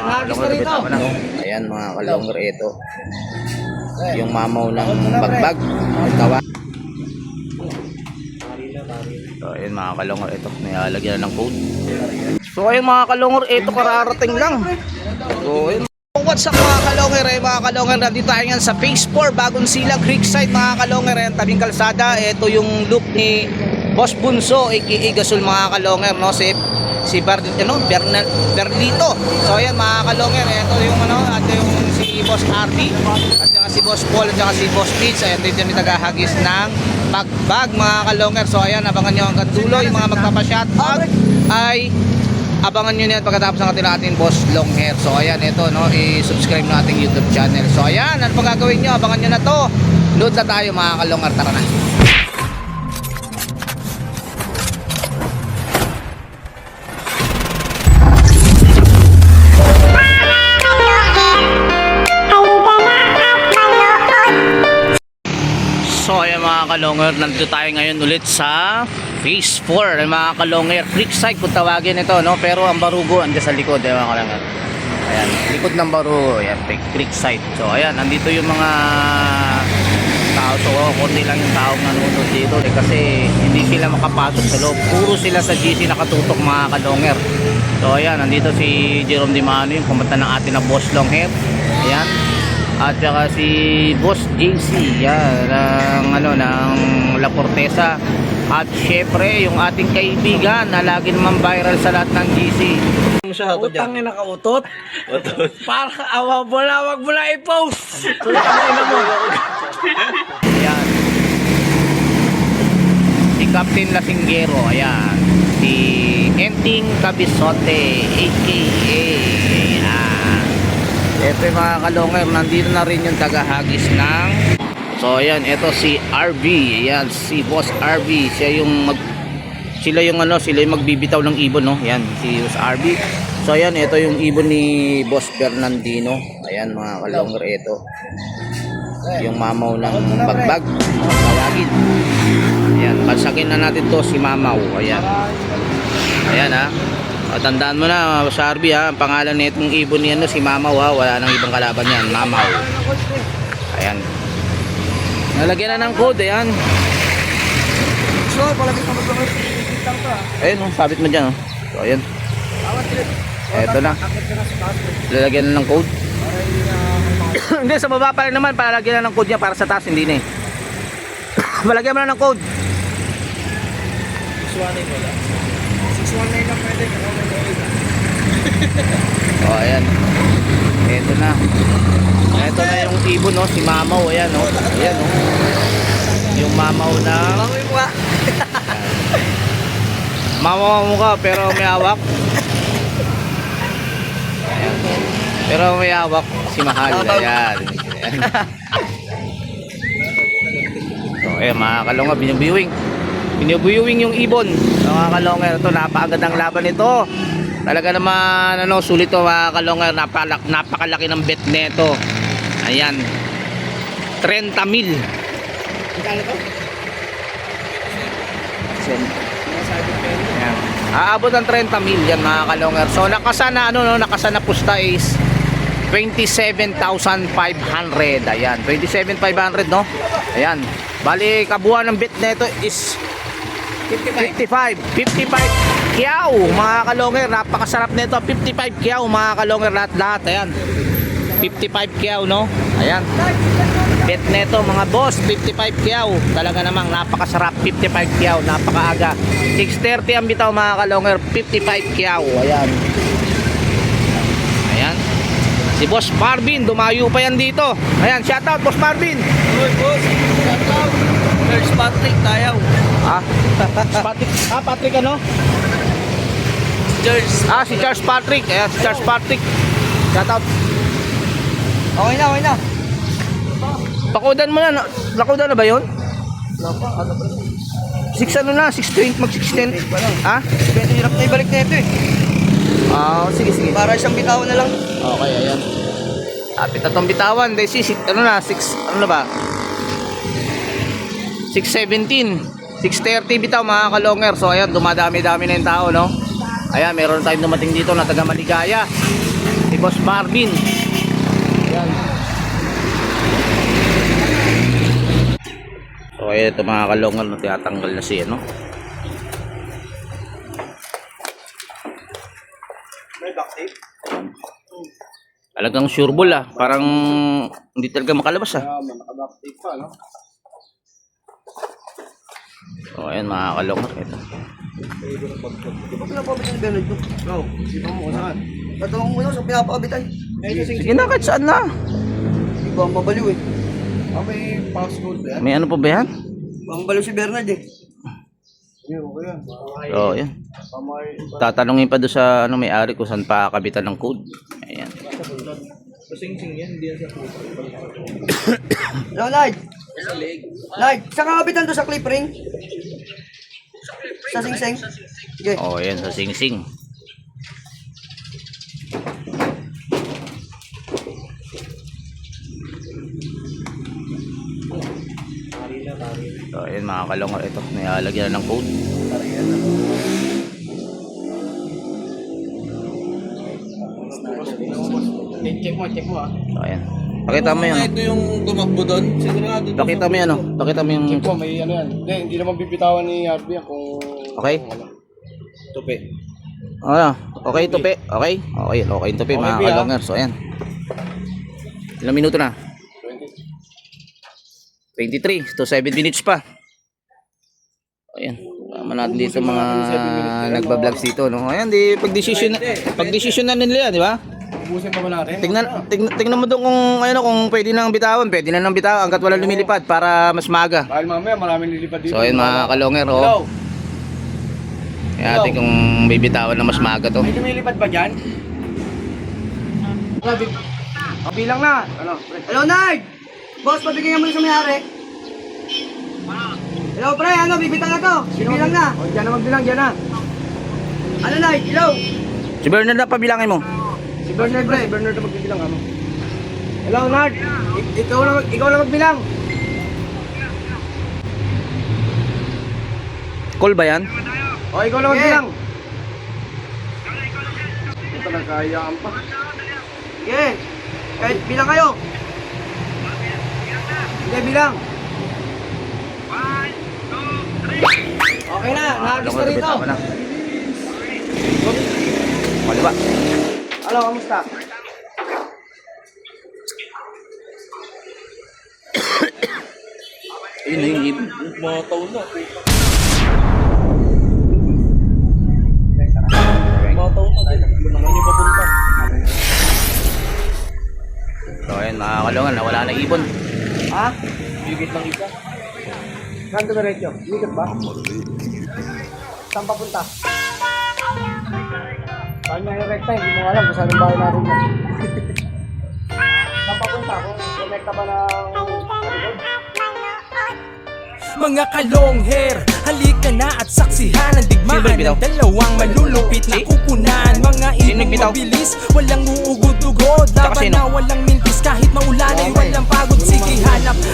Kalongger, bitaw na. Ayan mga kalongger, ito. Yung mamaw ng bagbag. Tawa. So ayun mga kalongger, ito. Nilalagyan ng code. So ayun mga kalongger, ito kararating lang. So ayun. What's up mga kalongger, mga kalongger, nandito tayo ngayon sa Phase 4, Bagong Silang Creekside mga kalongger, tabing kalsada. Ito yung loop ni Boss Bunso aka Gasol mga kalongger, no? Si Bernito. So ayan mga kalongger, ito yung ito yung si Boss RB at saka si Boss Paul at saka si Boss Pitch. Ayan dito yung tagahagis ng bagbag mga kalongger. So ayan, abangan nyo hanggang dulo. Yung mga magpapa-shoutout ay abangan nyo yan pagkatapos ng ating Boss Long Hair. So ayan, ito no, i-subscribe na ating YouTube channel. So ayan, ano pang gagawin nyo? Abangan nyo na to. Load na tayo mga kalongger, tara na. So ayan mga kalongger, nandito tayo ngayon ulit sa Phase 4 mga kalongger, Creekside kung tawagin ito, no? Pero ang Barugo andyan sa likod, mga kalongger. Ayan, likod ng Barugo, ayan, Creekside. So ayan, nandito yung mga tao. So konti lang yung taong nanonood dito kasi hindi sila makapasok sa loob. Puro sila sa GC nakatutok mga kalongger. So ayan, nandito si Jerome Dimano, yung kumanta ng atin na Boss Long Hair. Ayan. At saka si Boss JC, yan, ng La Fortesa. At syempre yung ating kaibigan na lagi naman viral sa lahat ng GC. Utang na nakautot. Para awa mo na, wag mo na i-post. Utang na mo. Ayan. Si Captain Lasinggero, ayan. Si Enting Cabisote, aka Siyempre mga kalongger, nandito na rin yung tagahagis ng. So ayan, ito si RB. Ayan, si Boss RB. Sila yung magbibitaw ng ibon, no? Ayan, si Boss RB. So ayan, ito yung ibon ni Boss Fernandino. Ayan mga kalongger, ito. Yung mamaw ng bagbag. Tawagin. Ayan, bansagin na natin to si mamaw. Ayan. Ayan ha. Tandaan mo na sa RB ha, ang pangalan nitong ibon niya si Mamaw ha, wala nang ibang kalaban yan, Mamaw. Ayan. Nalagyan na ng code, ayan. So, palagi ka mag-lang. Ayun, sabit mo dyan. So, ayan. Eto na. Lalagyan na ng code. Hindi, sa baba pa rin naman, palagyan na ng code niya para sa taas, hindi na eh. Palagyan mo na ng code. 619 lang pwede. O, ayan. Eto na. Eto na yung ibon, no? Si Mamaw, ayan, no? Ayan, no? Yung Mamaw na Bangoy mo ka. Mamaw mo ka, pero may hawak. Ayan. Pero may hawak si Mahal, ayan. So, ayan, mga kalongger, binubuyuwing yung ibon. So, mga kalongger, ito, napakagandang laban ito. Talaga naman, sulit to mga kalongger, napakalaki ng bet neto. Ayan, 30,000. Magkano to? Ayan. Aabot ng 30,000 yan mga kalongger. So nakasana pusta is 27,500. Ayan, 27,500, no? Ayan. Bali kabuuan ng bet neto is 55 kiyaw mga kalongger. Napakasarap nito, 55 kiyaw mga kalongger, lahat. Ayan, 55 kiyaw, no? Ayan, bet neto mga boss, 55 kiyaw. Talaga namang napakasarap, 55 kiyaw, napakaaga. 6:30 ang bitaw mga kalongger, 55 kiyaw. Ayan. Ayan. Si Boss Marvin, dumayo pa yan dito. Ayan, shoutout Boss Marvin. Uy, boss. Shoutout. There's Patrick Tayaw. Patrick ano? Si Charles Patrick. Ayan, si Charles Patrick. Shoutout. Okay na. Pakudan mo na. Nakudan na ba yun? Ano ba? 620, mag 610. Ha? Pwede hirap na ibalik na ito eh. Sige. Para isang bitawan na lang. Okay, ayan. Tapit na tong bitawan. Ano na ba? 617. 6:30 bitaw mga kalongger. So ayan, dumadami-dami na yung tao, no? Ayan, meron tayong dumating dito na taga Maligaya. Si Boss Marvin. Yan. So ayun, ito mga kalongan, tinatanggal na siya, no? May back tape. Talagang sureball ah. Parang hindi talaga makalabas ah. Naka-back tape pa, no? So ayun mga kalongan, ito. Di ba pinapabitan ni Bernard ko? Oo. Sipa mo kung saan. Tatawang mo lang sa pinapabitan. Sige na, kahit saan na. Di ba ang mabaliw eh? May passcode ba yan? May ano pa ba yan? Ang baliw si Bernard eh. Hindi, okay yan. So ayun. Tatanungin pa doon sa ano, may-ari kung saan pa kabitan ng code. Ayan. Pasing-sing yan, hindi yan sa puso. Hello, Nard. Nard, saan ka kabitan to sa clip ring? Sa sing-sing? Sige. Oh, ayan sa Sing Sing. So ayun mga kalongan, ito. Nilalagyan na ng code. Check mo ah. So ayan. Pakita mo yun. Ito yung tumakbo doon. Sigurado. Pakita mo yan, oh. Pakita mo yung... Check mo, may ano yan. Hindi naman bibitawan ni Harvey kung... Okay? Tupi. Ano? Okay, tupi. Okay? Okay, okay yung tupi, Okay, mga Pia. kalongan. So ayan. Ilang minuto na? 23. So 7 minutes pa. Ayan. Tama natin dito mga nagba-vlogs dito, no? Ayan, di pag-decision na nila yan, di ba? Ubusin pa ba natin? Tingnan mo doon kung ano, kung pwede nang bitawan, pwede na nang bitawan hangga't wala lumilipad para mas maaga. Dahil mamaya maraming lilipad dito. So ayun mga kalonger, Hello? oh. Kaya natin kung bibitawan na mas maaga to. May lumilipad ba dyan? Bilang na. Ano? Hello, Nard! Boss, pabigyan mo sa may-ari. Hello, pre, ano, bibitan na to. Bibilang na. O, dyan na magbilang, dyan na. Ano, Nard? Hello? Si Bernard na pabilangin mo. Si Bernard pre, Bernard na magbibilang ano. Hello, Nard. Ikaw na magbilang. Call ba yan? O, ikaw na magbilang. Ito nagkayaan pa. Sige. Kahit bilang kayo. Hindi, bilang. Okay na, nahagis na rito. Bitawan na. Kaliwa. Hello, kamusta? Ayun na yung ibon. Mataw na. Naman yung papunta. So ayun mga kalongan, nawala na ibon. Ha? Bigit lang isa. Saan dumiretso? Ligat ba? Saan papunta? Saan niya direkta? Hindi mo alam kung saan ang bahay natin yan. Saan papunta? Kung connecta ba ng... Mga kalong hair, halika na at saksihan ang Sino digmaan bitaw? ng dalawang malulupit na kukunan. Mga ibong bitaw? mabilis, walang uugod-ugod. Laban sino? na walang mintis kahit maulan ay walang pagod. Sige,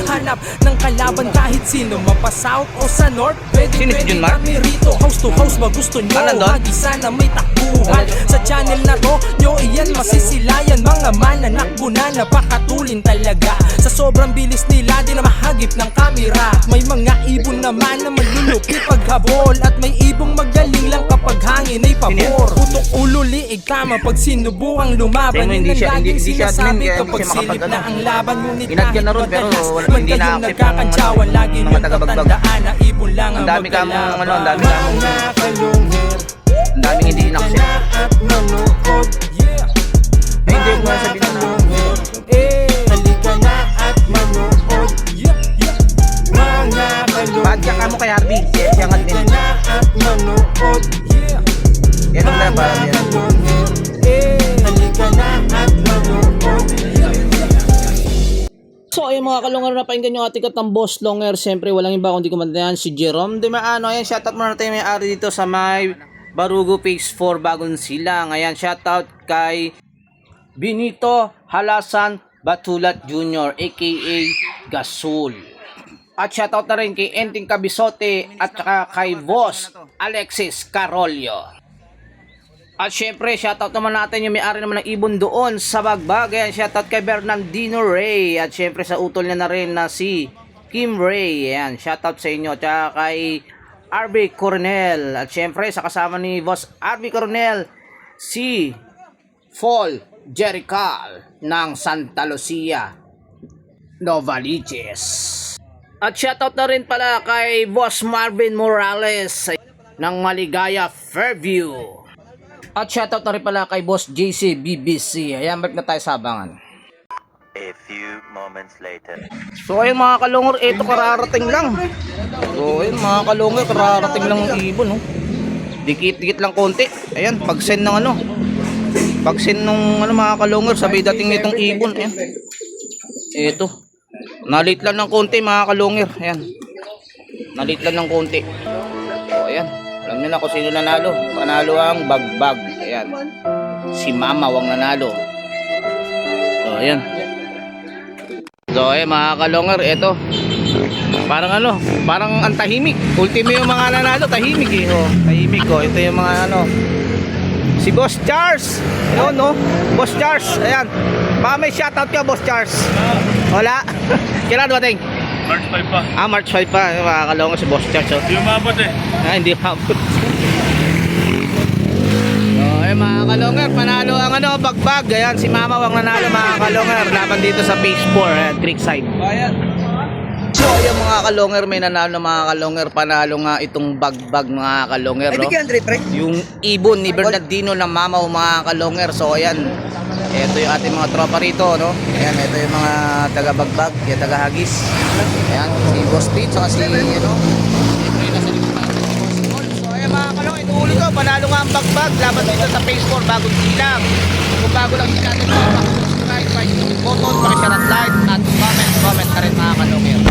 hanap ng kalaban kahit sino. Mapa-south o sa north, Sino si pwede Junmar? kami rito. House to house ba gusto nyo? Ah, nandun? Hagi sana may takbuhan. Sa channel na to, nyo iyan masisilayan. Mga mananakbo na napakatulin talaga. Sa sobrang bilis nila, di na mahagip ng kamera. May mga ibon naman na malulupit paghabol. At may ibong magaling lang kapag hangin ay pabor. Putok ulo liig tama pag sinubukang lumaban. Tingnan mo, hindi Yun ang siya- laging hindi siya admin, sinasabi kaya hindi kapag siya silip makapag- na ang laban. Ngunit Inad ka kahit na ron, pero madalas, wala- man hindi kayong na-accept ng nagkakantsawan. Lagi mga niyong taga-bagbag. tatandaan na ibon lang ang Ang dami ka mong, magkalaban. ano, ang dami ka mong- Mga kalungher, Ang daming hindi halika inaccept. na at manood. Yeah. Ay, hindi mo sabihin na. Halika na at manood. Yeah, yeah. Mga kalungher, Bakit ka mo kay Harvey? Siya nga halika din. na at manood. Yeah. Yan ang lang para yan. Halika na at manood. So ayun mga kalungar, napakinggan nyo ating katang Boss Longer. Siyempre walang iba kundi kumandayan si Jerome De Maano. Ayan, shoutout muna natin may ari dito sa may Barugo Phase 4 Bagong Silang. Ayan, shoutout kay Benito Halasan Batulat Jr. aka Gasol. At shoutout na rin kay Enting Cabisote at saka kay Boss Alexis Carolio. At syempre, shoutout naman natin yung may-ari naman ng ibon doon sa Bagbag. Ayan, shoutout kay Bernardino Ray. At syempre sa utol niya na rin na si Kim Ray. Ayan, shoutout sa inyo. Tsaka kay RB Coronel. At syempre sa kasama ni Boss RB Coronel, si Fall Jerical ng Santa Lucia, Novaliches. At shoutout na rin pala kay Boss Marvin Morales ng Maligaya Fairview. At shoutout na rin pala kay Boss JC BBC. Ayan, balik na tayo sa abangan. A few moments later. So ayun mga kalungor, ito kararating lang. So ayun mga kalungor, kararating lang ng ibon, no? Dikit-dikit lang konti. Ayan, pag-send ng ano. Pag-send nung ano mga kalungor, sabay dating nitong ibon. Ayan. Ito. Nalit lang ng konti mga kalungor. Ayan. Nalit lang ng konti. So ayan. Alam nyo na kung sino nanalo. Panalo ang Bagbag. Ayan. Si Mama Wang nanalo. So ayan. So ayan mga kalungor, ito. Parang ano, parang ang tahimik. Ultimo yung mga nanalo, tahimik eh. Oh, tahimik oh. Ito yung mga ano. Si Boss Charles. Ayun no. Boss Charles. Ayan. Baka may shoutout ka Boss Charles. Wala. Kailan dumating? March 5 pa. Ah, March 5 pa. Mga kalungor si Boss Charles. Oh. Hindi umabot eh. Ah, hindi mabot. So, ay mga kalungor, panalo ang ano, Bagbag. Ayan, si Mama Wang nanalo mga kalungor. Laban dito sa Phase 4, ayan, Creekside. So, ayan mga kalungor, may nanalo na mga kalungor. Panalo nga itong Bagbag mga kalungor. Ay, No? di kaya Andre, pre. Yung ibon ni Bernardino ng Mama o mga kalungor. So, ayan. Ito yung ating mga tropa rito, no? Ayan, ito yung mga taga-Bagbag, yung taga-Hagis. Ayan, si Boss Pete, saka si, ano, siyempre, nasa likod natin si Boss Paul. So, ayan mga kalungor, inuulit ko, panalo nga ang Bagbag. Laban dito sa Phase 4, bagong silang. Kung bago lang din natin, subscribe, like, button, pakishare at like, at comment na rin mga kalungor.